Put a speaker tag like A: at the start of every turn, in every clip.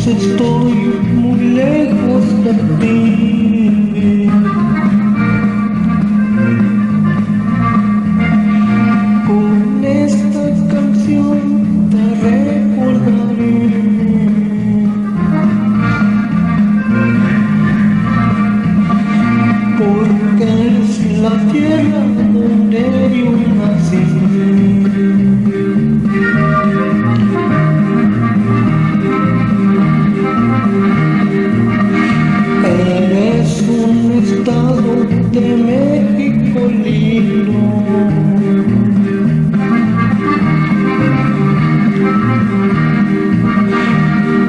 A: estoy muy lejos de ti. Con esta canción te recordaré, porque es la tierra donde yo nací. De México lindo,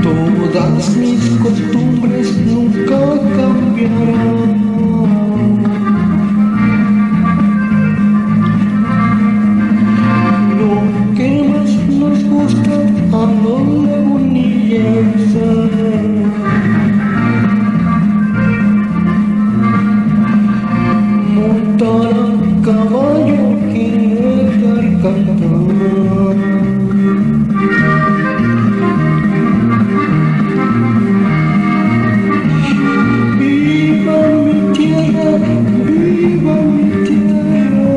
A: todas mis costumbres nunca cambiarán. Lo que más nos gusta a los leoneses, montar a caballo, querer cantar. Viva mi tierra, viva mi tierra.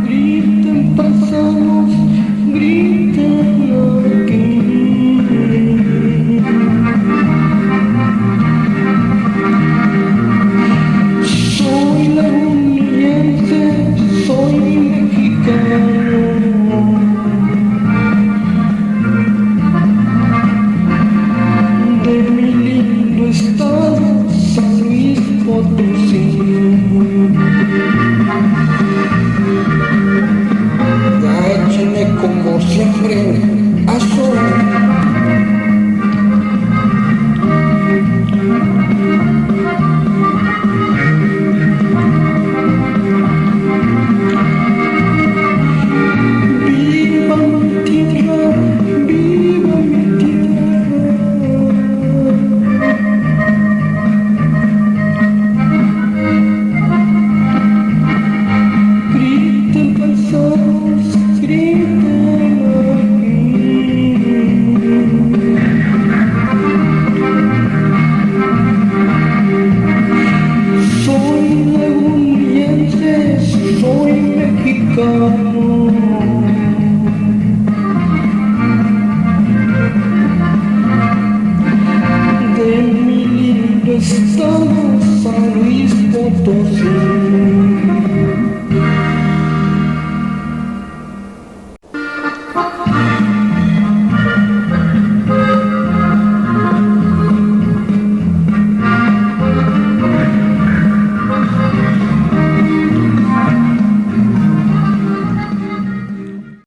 A: Griten paisanos, griten aquí. Soy mexicano, de mi lindo estado, San Luis Potosí. Gáchenme como siempre, aso. Soy mexicano, de mi lindo estado, San Luis Potosí.